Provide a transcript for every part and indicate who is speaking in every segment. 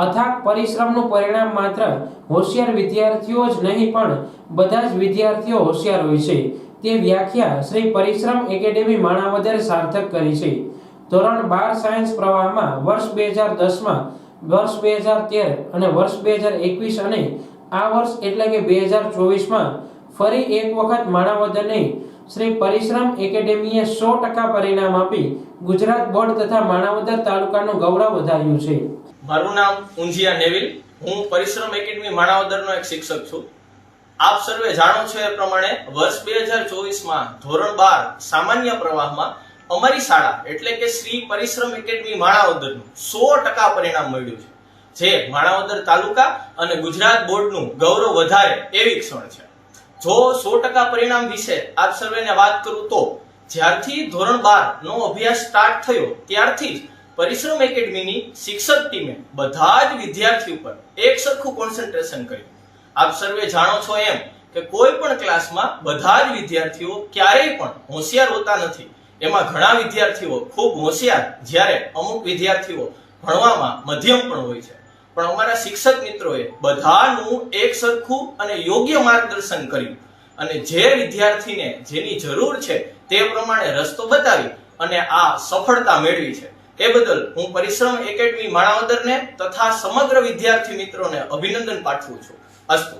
Speaker 1: અથાગ પરિશ્રમનું પરિણામ માત્ર હોશિયાર વિદ્યાર્થીઓ જ નહીં પણ બધા જ વિદ્યાર્થીઓ હોશિયાર હોય છે તે વ્યાખ્યા શ્રી પરિશ્રમ એકેડેમી માણાવદરે સાર્થક કરી છે। ધોરણ 12 સાયન્સ પ્રવાહમાં વર્ષ 2010માં વર્ષ 2013 અને વર્ષ 2021 અને આ વર્ષ એટલે કે 2024માં ફરી એક વખત માણાવદરની શ્રી પરિશ્રમ એકેડેમીએ 100% પરિણામ આપી ગુજરાત બોર્ડ તથા માણાવદર તાલુકાનું ગૌરવ વધાર્યું છે।
Speaker 2: મારું નામ ઊંઝિયા નેવિલ, હું પરિશ્રમ એકેડમી માણાવદરનો એક શિક્ષક છું। આપ સર્વે જાણો છો એ પ્રમાણે વર્ષ 2024માં ધોરણ 12 સામાન્ય પ્રવાહમાં અમારી શાળા એટલે કે શ્રી પરિશ્રમ એકેડમી માણાવદરનું 100% પરિણામ મળ્યું છે, જે માણાવદર તાલુકા અને ગુજરાત બોર્ડનું ગૌરવ વધારે એવી ક્ષણ છે। જો 100% પરિણામ વિશે આપ સર્વેને વાત કરું તો જ્યારથી ધોરણ 12 નો અભ્યાસ સ્ટાર્ટ થયો ત્યારથી જ પરિશ્રમ એકેડમીની શિક્ષક ટીમે બધા જ વિદ્યાર્થીઓ પર એક સરખું કોન્સન્ટ્રેશન કર્યું। આપ સર્વે જાણો છો એમ કે કોઈ પણ ક્લાસમાં બધા જ વિદ્યાર્થીઓ ક્યારેય પણ હોશિયાર હોતા નથી। એમાં ઘણા વિદ્યાર્થીઓ ખૂબ હોશિયાર, જ્યારે અમુક વિદ્યાર્થીઓ ભણવામાં મધ્યમ પણ હોય છે, પણ અમારા શિક્ષક મિત્રોએ બધાનું એક સરખું અને યોગ્ય માર્ગદર્શન કર્યું અને જે વિદ્યાર્થીને જેની જરૂર છે તે પ્રમાણે રસ્તો બતાવી અને આ સફળતા મેળવી છે। એ બદલ હું પરિશ્રમ એકેડમી માણાવદરને તથા સમગ્ર વિદ્યાર્થી મિત્રોને અભિનંદન પાઠવું છું। અસ્તુ।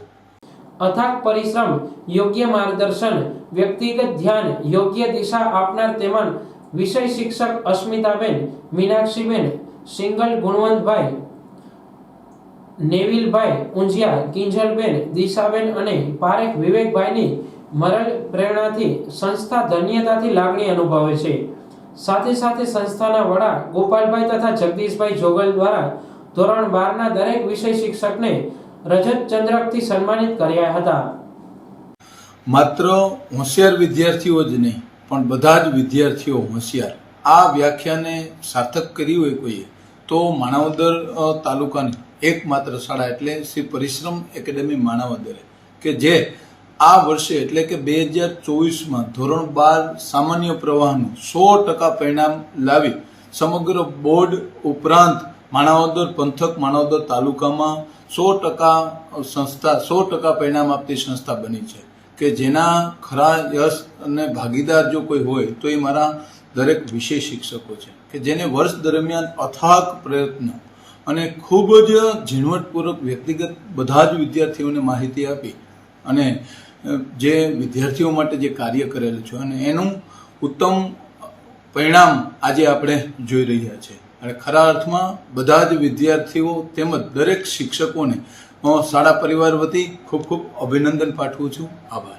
Speaker 1: અથાગ પરિશ્રમ, યોગ્ય માર્ગદર્શન, વ્યક્તિગત ધ્યાન, યોગ્ય દિશા આપનાર તેમાં વિષય શિક્ષક અસ્મિતાબેન, મીનાક્ષીબેન, સિંગલ ગુણવંતભાઈ, નેવિલભાઈ ઊંઝિયા, કિંજલબેન, દિશાબેન અને પારેખ વિવેકભાઈની મરલ પ્રેરણાથી સંસ્થા ધન્યતાથી લાગણી અનુભવે છે। સાથે સાથે સંસ્થાના વડા ગોપાલભાઈ તથા જગદીશભાઈ જોગલ દ્વારા ધોરણ 12ના દરેક વિષય શિક્ષકને રજત ચંદ્રકથી સન્માનિત કર્યા હતા।
Speaker 3: માત્ર હોશિયાર વિદ્યાર્થીઓ જ નહીં પણ બધા જ વિદ્યાર્થીઓ હોશિયાર, આ વ્યાખ્યાને સાર્થક કરી હોય કોઈએ તો માણાવદર તાલુકાની એકમાત્ર શાળા એટલે શ્રી પરિશ્રમ એકેડેમી માણાવદરે, કે જે આ વર્ષે એટલે કે 2024માં ધોરણ 12 સામાન્ય પ્રવાહનું 100% પરિણામ લાવી સમગ્ર બોર્ડ ઉપરાંત માણાવદર પંથક, માણાવદર તાલુકામાં 100% સંસ્થા 100% પરિણામ આપતી સંસ્થા બની છે, કે જેના ખરા યશ અને ભાગીદાર જો કોઈ હોય તો એ મારા દરેક વિષય શિક્ષકો છે, કે જેને વર્ષ દરમિયાન અથાગ પ્રયત્ન અને ખૂબ જ ઝીણવટપૂર્વક વ્યક્તિગત બધા જ વિદ્યાર્થીઓને માહિતી આપી અને જે વિદ્યાર્થીઓ માટે જે કાર્ય કરેલું છે અને એનું ઉત્તમ પરિણામ આજે આપણે જોઈ રહ્યા છે। અને ખરા અર્થમાં બધા જ વિદ્યાર્થીઓ તેમજ દરેક શિક્ષકોને શાળા પરિવાર વતી ખૂબ ખૂબ અભિનંદન પાઠવું છું। આભાર।